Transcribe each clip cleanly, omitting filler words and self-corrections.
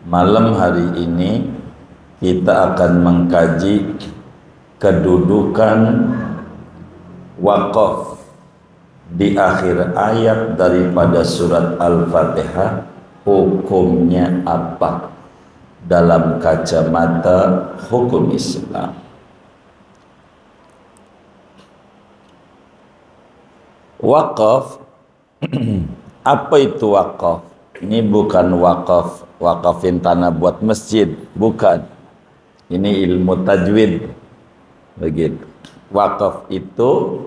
Malam hari ini kita akan mengkaji kedudukan wakaf di akhir ayat daripada surat Al-Fatihah. Hukumnya apa dalam kacamata hukum Islam? Wakaf, apa itu wakaf? Ini bukan wakafin tanah buat masjid, bukan. Ini ilmu tajwid, begitu. Wakaf itu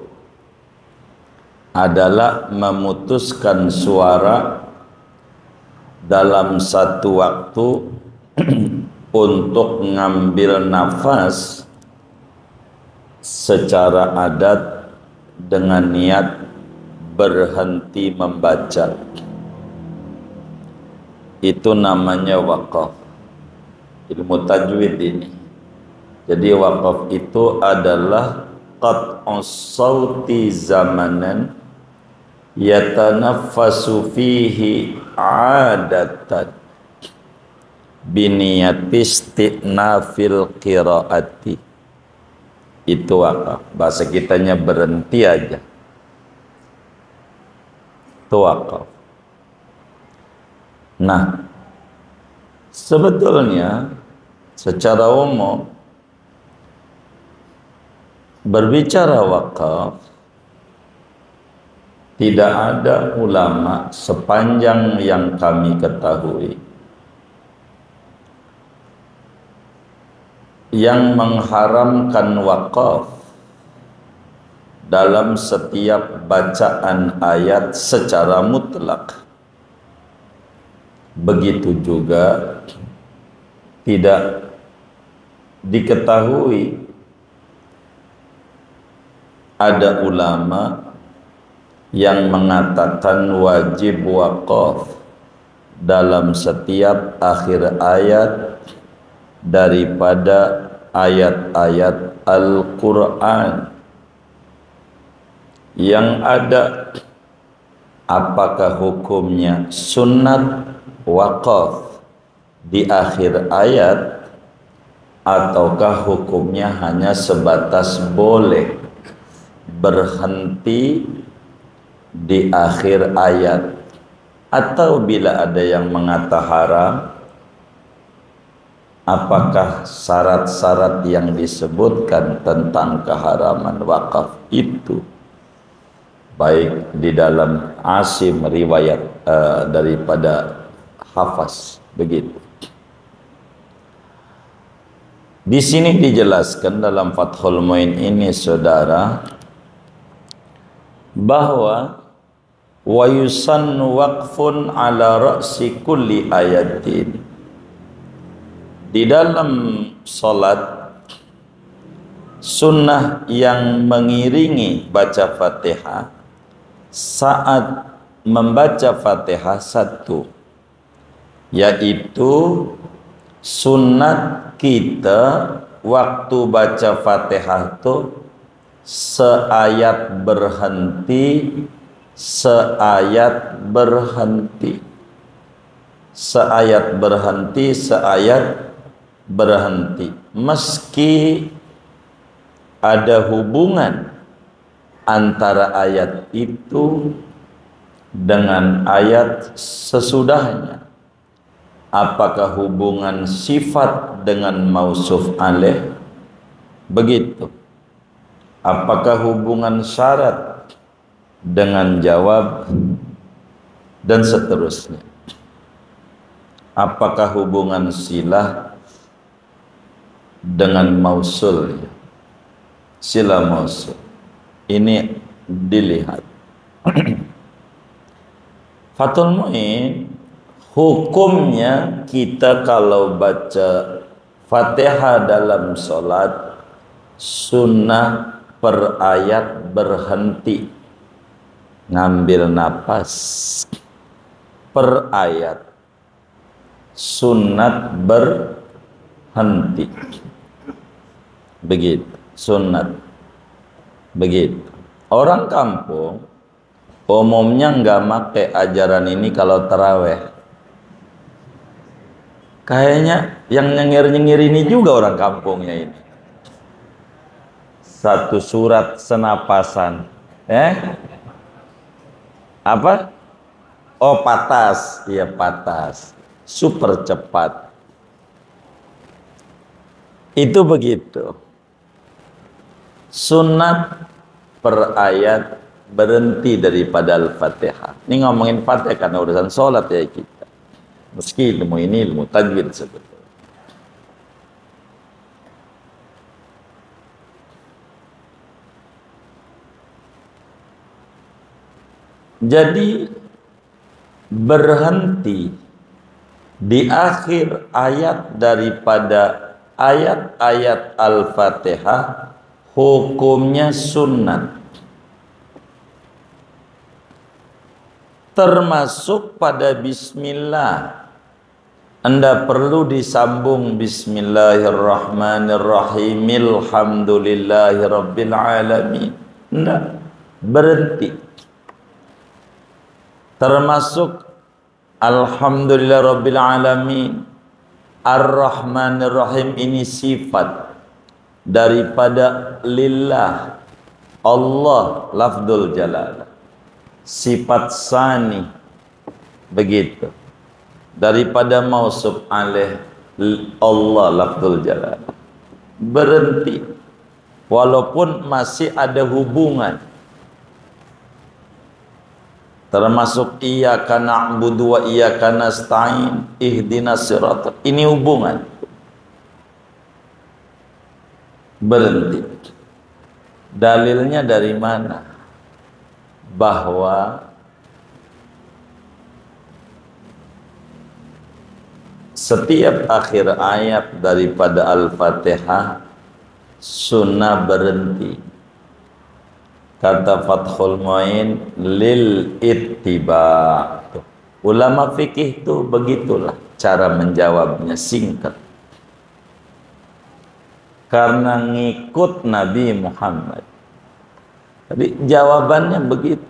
adalah memutuskan suara dalam satu waktu untuk ngambil nafas secara adat dengan niat berhenti membaca. Itu namanya wakaf, ilmu tajwid ini. Jadi wakaf itu adalah qat'us sauti zamanan yatanaffasu fihi adatan biniyati isti'nafil qiraati. Itu wakaf. Bahasa kitanya berhenti aja. Itu wakaf. Nah, sebetulnya secara umum berbicara wakaf, tidak ada ulama sepanjang yang kami ketahui yang mengharamkan wakaf dalam setiap bacaan ayat secara mutlak. Begitu juga tidak diketahui ada ulama yang mengatakan wajib wakaf dalam setiap akhir ayat daripada ayat-ayat Al-Quran. Yang ada, apakah hukumnya sunnat wakaf di akhir ayat ataukah hukumnya hanya sebatas boleh berhenti di akhir ayat, atau bila ada yang mengatakan haram, apakah syarat-syarat yang disebutkan tentang keharaman wakaf itu baik di dalam Asim riwayat daripada Hafaz, begitu. Di sini dijelaskan dalam Fathul Muin ini, saudara, bahwa wa yusannu waqfun ala ra'si kulli ayatin. Di dalam salat sunnah yang mengiringi baca Fatihah saat membaca Fatihah satu, yaitu sunat kita waktu baca Fatihah itu seayat berhenti, seayat berhenti, seayat berhenti, seayat berhenti, meski ada hubungan antara ayat itu dengan ayat sesudahnya. Apakah hubungan sifat dengan mausuf alaih? Begitu. Apakah hubungan syarat dengan jawab, dan seterusnya. Apakah hubungan silah dengan mausul, sila mausul. Ini dilihat. Fathul Muin, hukumnya kita kalau baca Fatihah dalam sholat, sunnah per ayat berhenti, ngambil napas per ayat, sunnat berhenti, begitu, sunnat, begitu. Orang kampung umumnya nggak pakai ajaran ini kalau taraweh. Kayaknya yang nyengir-nyengir ini juga orang kampungnya ini. Satu surat senapasan. Apa? Oh, patas. Iya, patas. Super cepat. Itu begitu. Sunat per ayat berhenti daripada Al-Fatihah. Ini ngomongin Fatihah karena urusan sholat ya kita. Meski ilmu ini ilmu tajwid sebetulnya. Jadi berhenti di akhir ayat daripada ayat-ayat Al-Fatihah hukumnya sunnat. Termasuk pada bismillah. Anda perlu disambung bismillahirrahmanirrahim alhamdulillahirabbil alamin. Enggak, berhenti. Termasuk alhamdulillahirabbil alamin. Ar-Rahmanir-Rahim ini sifat daripada lillah, Allah lafdzul jalalah. Sifat sani begitu. Daripada mausuf alaih Allah lafdzul jalalah. Berhenti. Walaupun masih ada hubungan. Termasuk iyyaka na'budu wa iyyaka nasta'in ihdinas siratal. Ini hubungan. Berhenti. Dalilnya dari mana? Bahwa setiap akhir ayat daripada Al-Fatihah sunnah berhenti. Kata Fathul Mu'in lil ittiba. Ulama fikih itu begitulah cara menjawabnya, singkat. Karena ngikut Nabi Muhammad. Jadi jawabannya begitu.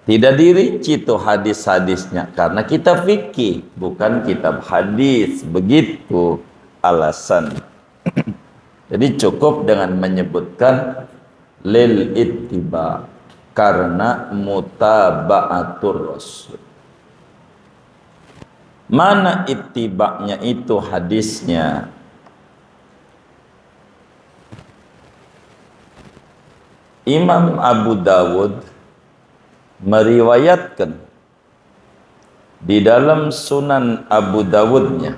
Tidak dirinci itu hadis-hadisnya karena kita fikih, bukan kitab hadis. Begitu alasan. Jadi cukup dengan menyebutkan lil ittiba karena mutaba'atur rasul. Mana ittiba'nya itu hadisnya? Imam Abu Dawud meriwayatkan di dalam Sunan Abu Dawudnya.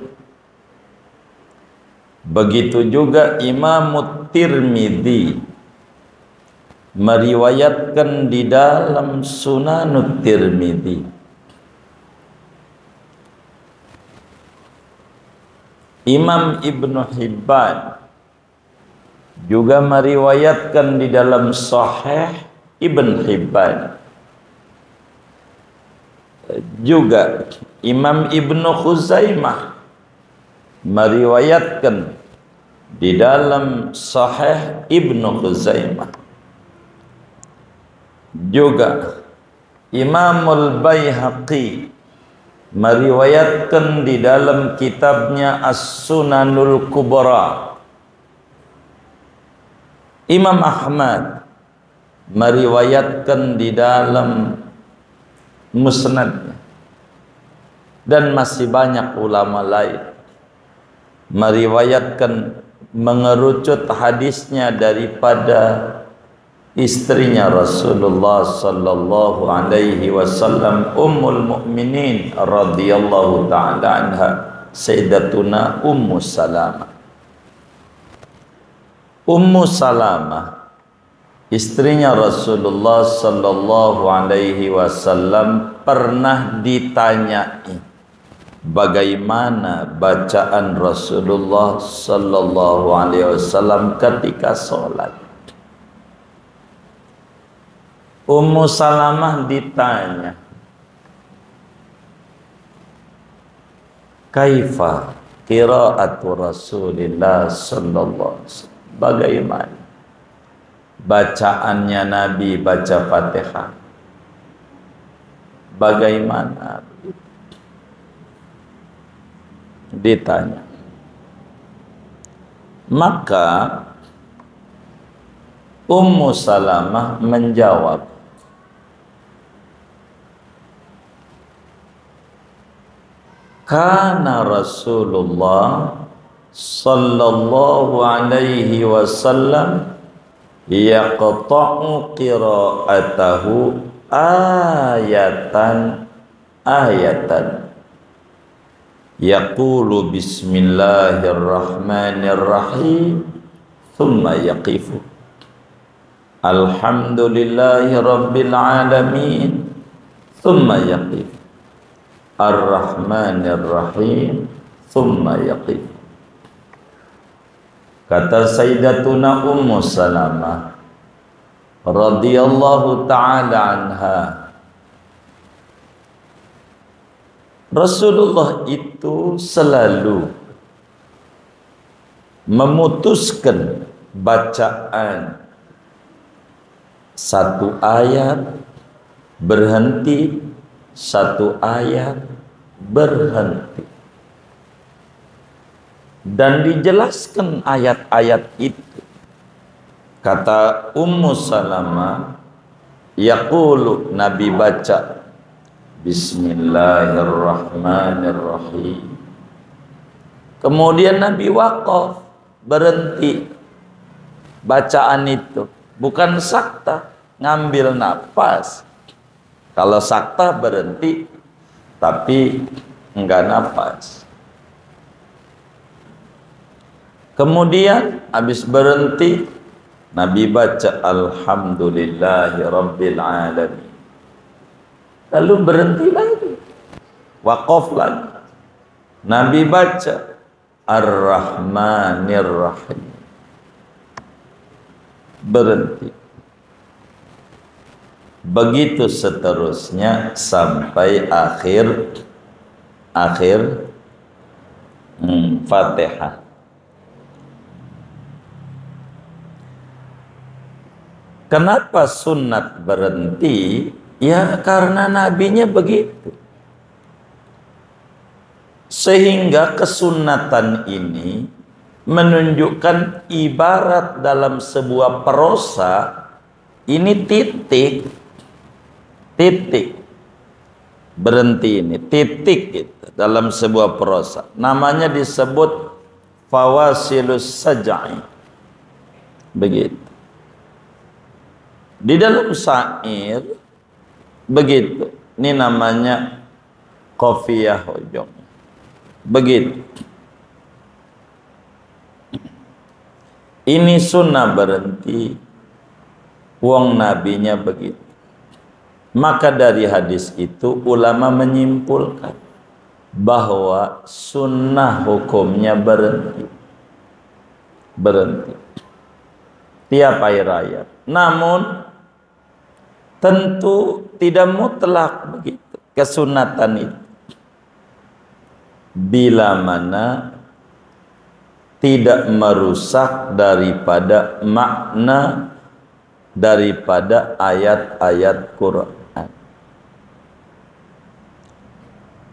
Begitu juga Imam Tirmidzi meriwayatkan di dalam Sunanut Tirmidzi. Imam Ibnu Hibban juga meriwayatkan di dalam Sahih Ibn Hibban. Juga Imam Ibnu Khuzaimah meriwayatkan di dalam Sahih Ibnu Khuzaimah. Juga Imamul Baihaqi meriwayatkan di dalam kitabnya As-Sunanul Kubra. Imam Ahmad meriwayatkan di dalam Musnadnya. Dan masih banyak ulama lain meriwayatkan mengerucut hadisnya daripada istrinya Rasulullah sallallahu alaihi wasallam, Ummul Mukminin radhiyallahu taala anha, Sayyidatuna Ummu Salamah. Ummu Salamah istrinya Rasulullah sallallahu alaihi wasallam pernah ditanyai bagaimana bacaan Rasulullah sallallahu alaihi wasallam ketika sholat. Ummu Salamah ditanya, kaifa qiraatu Rasulillah sallallahu alaihi wasallam? Bagaimana bacaannya Nabi baca Fatihah? Bagaimana? Ditanya. Maka Ummu Salamah menjawab, kana Rasulullah sallallahu alaihi wasallam yaqta'u qira'atahu ayatan yaqulu bismillahirrahmanirrahim thumma yaqifu alhamdulillahi rabbil alamin thumma yaqifu ar-rahmanirrahim thumma yaqifu. Kata Sayyidatuna Ummu Salamah radhiyallahu ta'ala anha, Rasulullah itu selalu memutuskan bacaan satu ayat, berhenti, satu ayat, berhenti. Dan dijelaskan ayat-ayat itu. Kata Ummu Salamah, yaqulu, Nabi baca Bismillahirrahmanirrahim. Kemudian Nabi waqaf, berhenti bacaan itu. Bukan sakta, ngambil nafas. Kalau sakta berhenti, tapi enggak nafas. Kemudian habis berhenti, Nabi baca Alhamdulillahi Rabbil Alamin. Lalu berhenti lagi, waqaf lagi. Nabi baca Ar-Rahmanir Rahim. Berhenti. Begitu seterusnya sampai akhir Fatihah. Kenapa sunat berhenti? Ya karena nabinya begitu. Sehingga kesunatan ini menunjukkan ibarat dalam sebuah prosa, ini titik berhenti, ini titik gitu, dalam sebuah prosa. Namanya disebut fawasilus sajai. Begitu. Di dalam syair begitu. Ini namanya qafiyah hujung. Begitu. Ini sunnah berhenti. Wong nabinya begitu. Maka dari hadis itu ulama menyimpulkan bahwa sunnah hukumnya berhenti. Berhenti. Tiap air raya. Namun tentu tidak mutlak begitu kesunatan itu. Bila mana tidak merusak daripada makna daripada ayat-ayat Quran.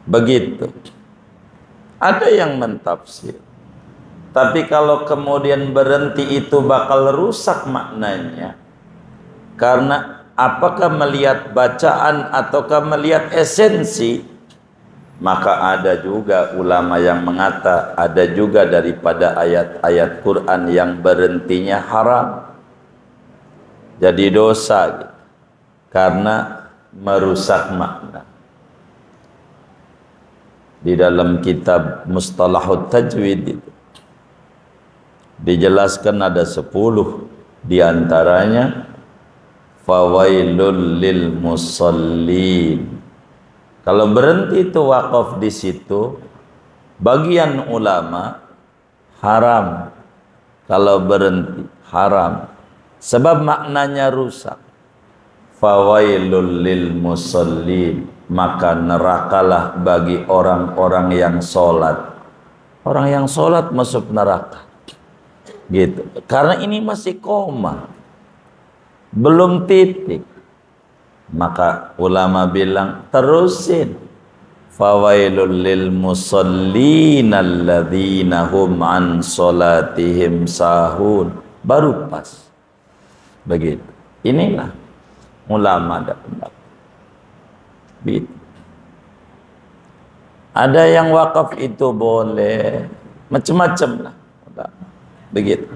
Begitu. Ada yang mentafsir. Tapi kalau kemudian berhenti itu bakal rusak maknanya. Karena apakah melihat bacaan ataukah melihat esensi? Maka ada juga ulama yang mengata ada juga daripada ayat-ayat Quran yang berhentinya haram. Jadi dosa gitu. Karena merusak makna. Di dalam kitab Mustalahut Tajwid itu dijelaskan ada 10 diantaranya fawailul lil musallin. Kalau berhenti itu wakaf di situ, bagian ulama haram. Kalau berhenti haram, sebab maknanya rusak. Fawailul lil musallin, maka nerakalah bagi orang-orang yang sholat. Orang yang sholat masuk neraka. Gitu. Karena ini masih koma, belum titik. Maka ulama bilang terusin fawailul lil musallin alladzina hum an salatihim sahun. Baru pas. Begitu. Inilah ulama ada pendapat. Begitu. Ada yang wakaf itu boleh, macam-macam lah. Begitu.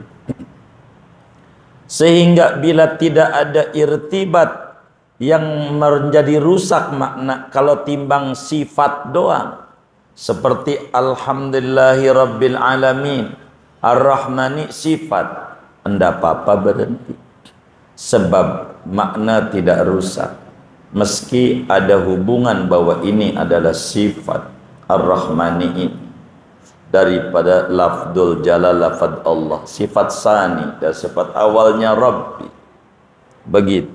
Sehingga bila tidak ada irtibat yang menjadi rusak makna, kalau timbang sifat doang, seperti alhamdulillahi rabbil alamin, ar-rahmani sifat, anda apa-apa berhenti. Sebab makna tidak rusak. Meski ada hubungan bahwa ini adalah sifat ar-rahmani ini. Daripada lafdul jalal lafad Allah. Sifat sani dan sifat awalnya Rabbi. Begitu.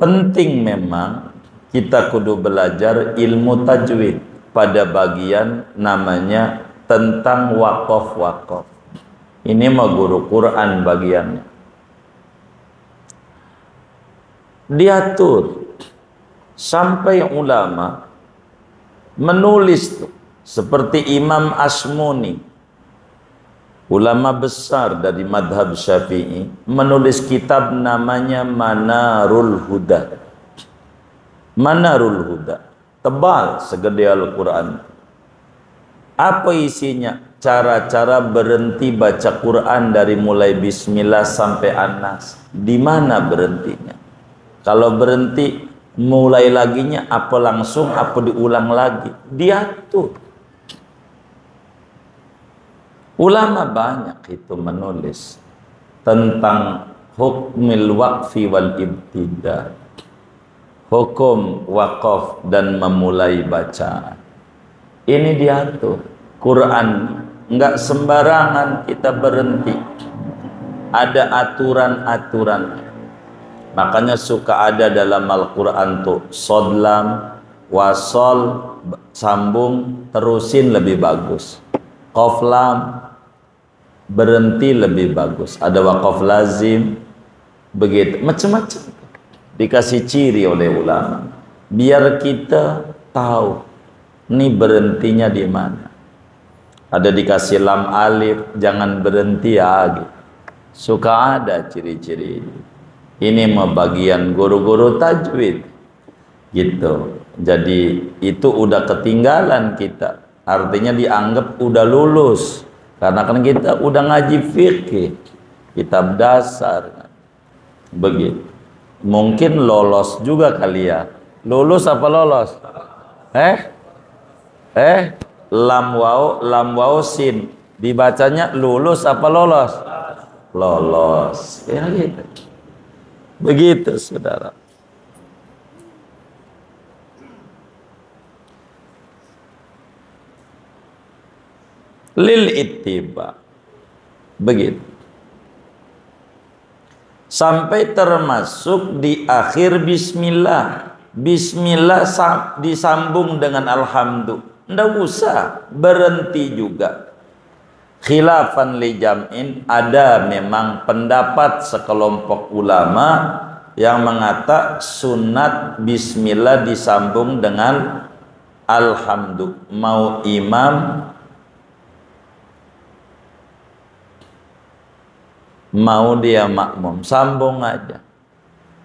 Penting memang kita kudu belajar ilmu tajwid pada bagian namanya tentang waqaf-waqaf. Ini mah guru Quran bagiannya. Diatur sampai ulama menulis tuh, seperti Imam Asmuni, ulama besar dari madhab Syafi'i, menulis kitab namanya Manarul Huda. Manarul Huda, tebal segede Al-Quran. Apa isinya? Cara-cara berhenti baca Quran dari mulai Bismillah sampai An-Nas. Di mana berhentinya? Kalau berhenti, mulai laginya apa langsung, apa diulang lagi? Diatur. Ulama banyak itu menulis tentang hukmil waqfi wal ibtida. Hukum wakaf dan memulai bacaan. Ini diatur. Quran enggak sembarangan kita berhenti. Ada aturan-aturan. Makanya suka ada dalam Al-Quran tuh sodlam, wasol, sambung, terusin lebih bagus. Qaflam, berhenti lebih bagus. Ada waqaf lazim, begitu. Macam-macam. Dikasih ciri oleh ulama. Biar kita tahu, ini berhentinya di mana. Ada dikasih lam alif, jangan berhenti ya. Gitu. Suka ada ciri-ciri. Ini mah bagian guru-guru tajwid. Gitu. Jadi itu udah ketinggalan kita. Artinya dianggap udah lulus. Karena kan kita udah ngaji fikih. Kitab dasar. Begitu. Mungkin lolos juga kali ya. Lulus apa lolos? Lam waw sin. Dibacanya lulus apa lolos? Lolos. Ya gitu. Begitu saudara. Lil ittiba. Begitu. Sampai termasuk di akhir bismillah. Bismillah disambung dengan alhamdulillah. Nggak usah berhenti juga. Khilafan li jam'in, ada memang pendapat sekelompok ulama yang mengata sunat bismillah disambung dengan alhamdulillah. Mau imam, mau dia makmum, sambung aja.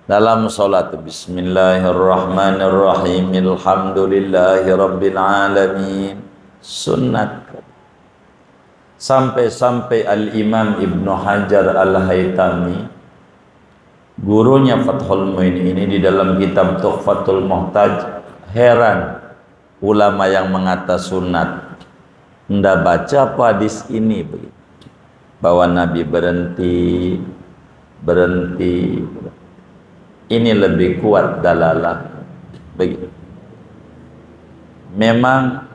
Dalam sholat bismillahirrahmanirrahim, alhamdulillahi rabbil alamin, sunat. Sampai-sampai Al-Imam Ibnu Hajar Al-Haytami, gurunya Fathul Muin ini, di dalam kitab Tuhfatul Muhtaj, heran ulama yang mengata sunat. Ndak baca apa hadis ini begitu. Bahwa Nabi berhenti. Ini lebih kuat dalalah begitu. Memang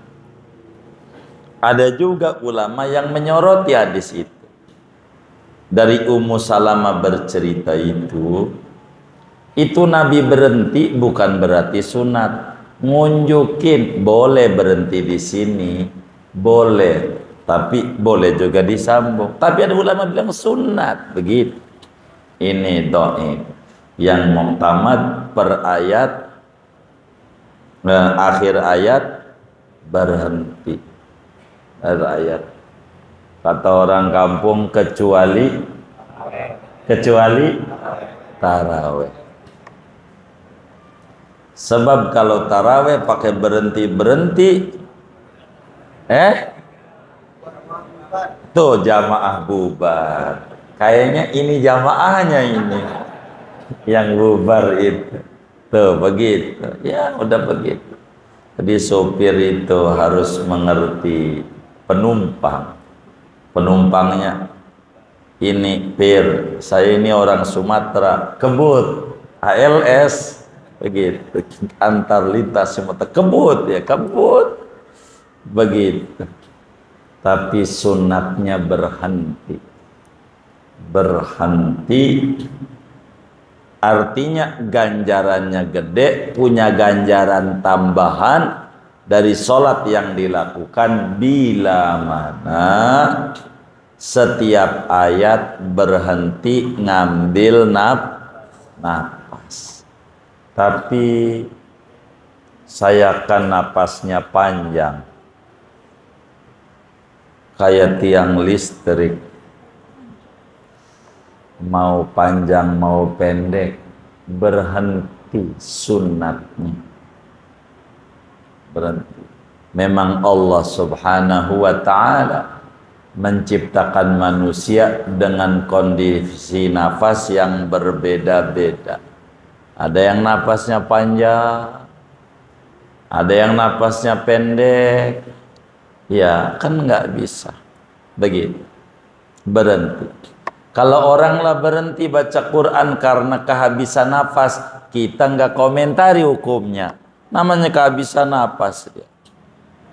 ada juga ulama yang menyoroti hadis itu. Dari Ummu Salamah bercerita itu Nabi berhenti bukan berarti sunat. Ngunjukin boleh berhenti di sini, boleh, tapi boleh juga disambung. Tapi ada ulama bilang sunat, begitu. Ini dhaif. Yang muhtamad per ayat Nah, akhir ayat berhenti. Akhir ayat. Kata orang kampung kecuali taraweh. Sebab kalau taraweh pakai berhenti-berhenti, tuh jamaah bubar. Kayaknya ini jamaahnya ini yang bubar itu. Tuh begitu. Ya udah begitu. Jadi sopir itu harus mengerti penumpang. Penumpangnya ini pir, saya ini orang Sumatera, kebut, ALS, begitu, antar lintas Sumatera, kebut ya, kebut, begitu. Tapi sunatnya berhenti, artinya ganjarannya gede, punya ganjaran tambahan dari sholat yang dilakukan bila mana setiap ayat berhenti ngambil napas. Tapi saya kan napasnya panjang kayak tiang listrik, mau panjang mau pendek berhenti sunatnya, berhenti. Memang Allah subhanahu wa ta'ala menciptakan manusia dengan kondisi nafas yang berbeda-beda. Ada yang nafasnya panjang, ada yang nafasnya pendek. Ya kan nggak bisa begitu, berhenti. Kalau orang lah berhenti baca Quran karena kehabisan nafas, kita nggak komentari hukumnya, namanya kehabisan nafas.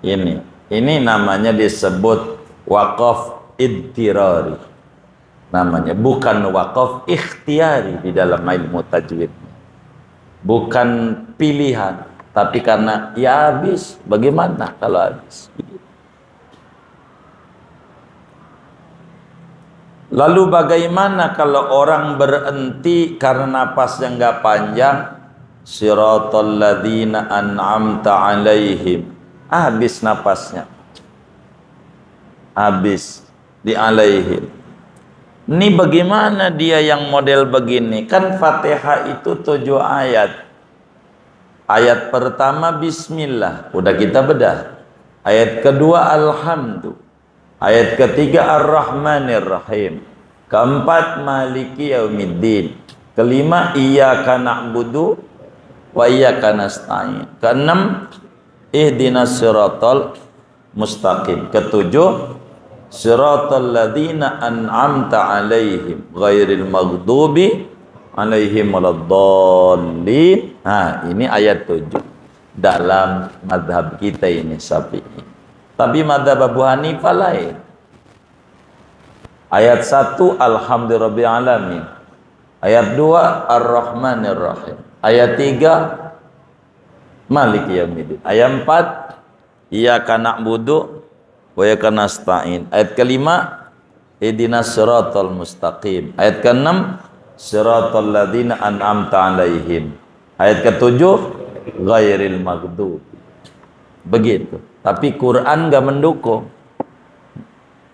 Ini namanya disebut waqaf idtirari, namanya, bukan waqaf ikhtiari di dalam ilmu tajwid, bukan pilihan, tapi karena ya habis. Bagaimana kalau habis? Lalu bagaimana kalau orang berhenti karena napasnya nggak panjang? Siratal ladzina an'amta alaihim, habis napasnya, habis di alaihim. Ini bagaimana dia yang model begini? Kan Fatihah itu 7 ayat. Ayat pertama bismillah, udah kita bedah. Ayat kedua alhamdulillah. Ayat ketiga ar-rahmanir rahim. Keempat maliki yaumiddin. Kelima iyyaka na'budu wa iyyaka nasta'in. Keenam ihdinas siratal mustaqim. Ketujuh siratal ladzina an'amta alaihim ghairil maghdubi alaihim waladdallin. Nah, ini ayat 7 dalam mazhab kita ini Syafi'i. Tapi mazhab Abu Hanifah lain. Ayat 1 alhamdulillahirabbil alamin. Ayat 2 ar-rahmanir rahim. Ayat 3 maliki yaumiddin. Ayat 4 iyyaka na'budu wa iyyaka nasta'in. Ayat kelima ihdinas siratal mustaqim. Ayat ke-6 siratal ladzina an'amta alaihim. Ayat ke-7 ghairil maghdubi. Begitu. Tapi Quran nggak mendukung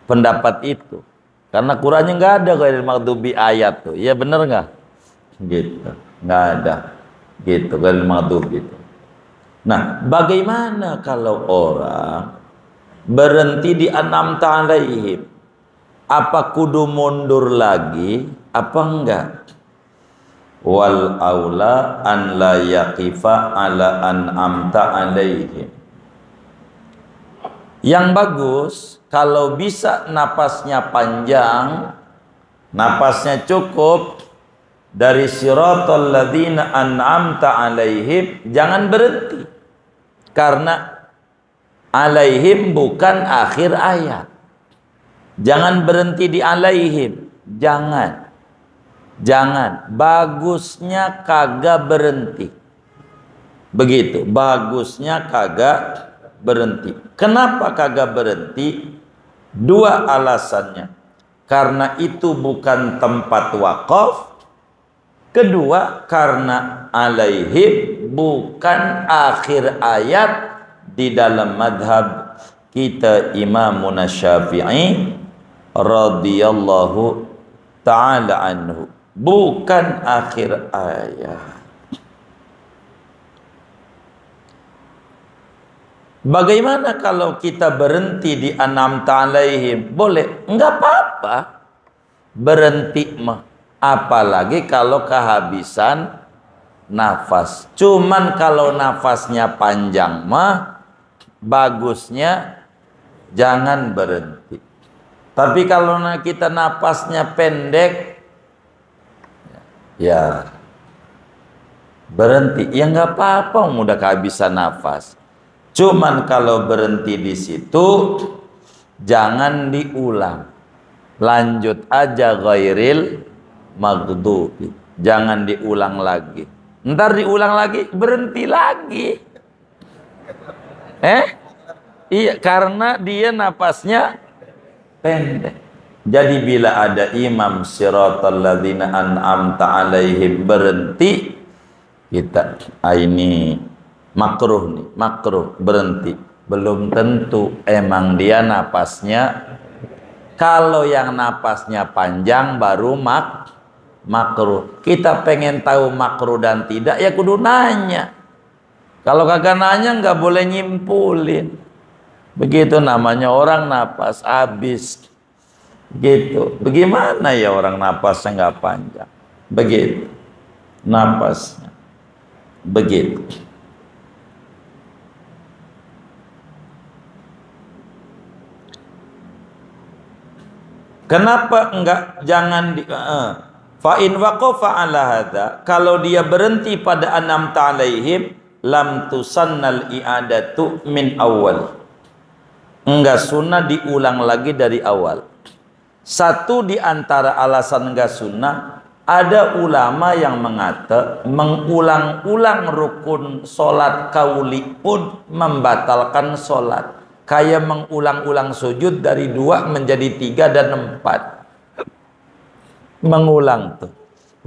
pendapat itu, karena Qurannya nggak ada ghairil maghdubi ayat tuh. Iya bener nggak? Gitu, nggak ada. Gitu ghairil maghdubi itu. Nah, bagaimana kalau orang berhenti di an'amta alaihim? Apa kudu mundur lagi? Apa enggak? Wal aula an la yaqifa ala an'amta alaihim. Yang bagus kalau bisa napasnya panjang, napasnya cukup, dari siratal ladzina an'amta alaihim, jangan berhenti. Karena alaihim bukan akhir ayat. Jangan berhenti di alaihim, jangan. Bagusnya kagak berhenti. Begitu, bagusnya kagak berhenti. Kenapa kagak berhenti? 2 alasannya. Karena itu bukan tempat wakaf. Kedua, karena alaihim bukan akhir ayat di dalam madhab kita Imam Syafi'i radhiyallahu ta'ala anhu, bukan akhir ayat. Bagaimana kalau kita berhenti di an'amta alaihim? Boleh, enggak apa-apa berhenti mah, apalagi kalau kehabisan nafas. Cuman kalau nafasnya panjang mah bagusnya jangan berhenti. Tapi kalau kita nafasnya pendek, ya berhenti. Ya nggak apa-apa, udah kehabisan nafas. Cuman kalau berhenti di situ jangan diulang. Lanjut aja ghairil maghdubi. Jangan diulang lagi. Ntar diulang lagi, berhenti lagi. Iya, karena dia napasnya pendek. Jadi bila ada imam siratal ladzina an'amta alaihim berhenti, kita ini makruh nih, makruh berhenti. Belum tentu emang dia napasnya. Kalau yang napasnya panjang baru makruh. Kita pengen tahu makruh dan tidak, ya kudu nanya. Kalau kagak nanya nggak boleh nyimpulin. Begitu namanya orang napas habis. Gitu. Bagaimana ya orang napasnya nggak panjang? Begitu. Napasnya. Begitu. Kenapa enggak jangan di fa in waqafa ala hadza, kalau dia berhenti pada an'amta alaihim lam tusannal i'adatu min awal. Enggak sunnah diulang lagi dari awal. Satu di antara alasan enggak sunnah, ada ulama yang mengata mengulang-ulang rukun solat kauli pun membatalkan solat. Kayak mengulang-ulang sujud dari 2 menjadi 3 dan 4. Mengulang tuh.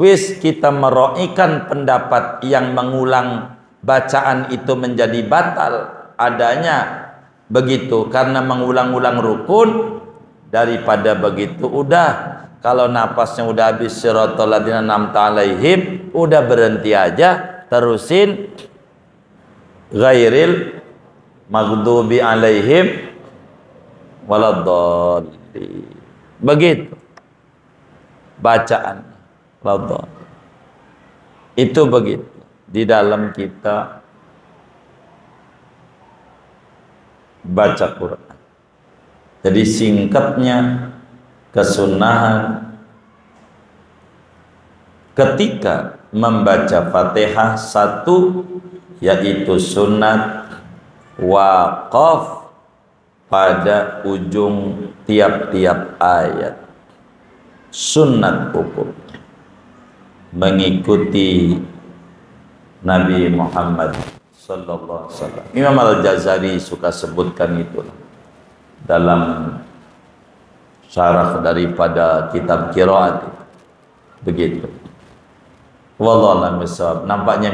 Wis kita meroikan pendapat yang mengulang bacaan itu menjadi batal adanya begitu, karena mengulang-ulang rukun. Daripada begitu udah, kalau napasnya udah habis siratal ladzina an'amta alaihim, udah berhenti aja, terusin ghairil maghdubi alaihim waladdallin. Begitu bacaan waladdallin. Itu begitu di dalam kita baca Quran. Jadi singkatnya, kesunahan ketika membaca Fatihah satu, yaitu sunat waqaf pada ujung tiap-tiap ayat. Sunat hukum mengikuti Nabi Muhammad sallallahu alaihi wasallam. Imam Al-Jazari suka sebutkan itu dalam syarah daripada kitab qiraat. Begitu. Wallahu a'lam bishawab. Nampaknya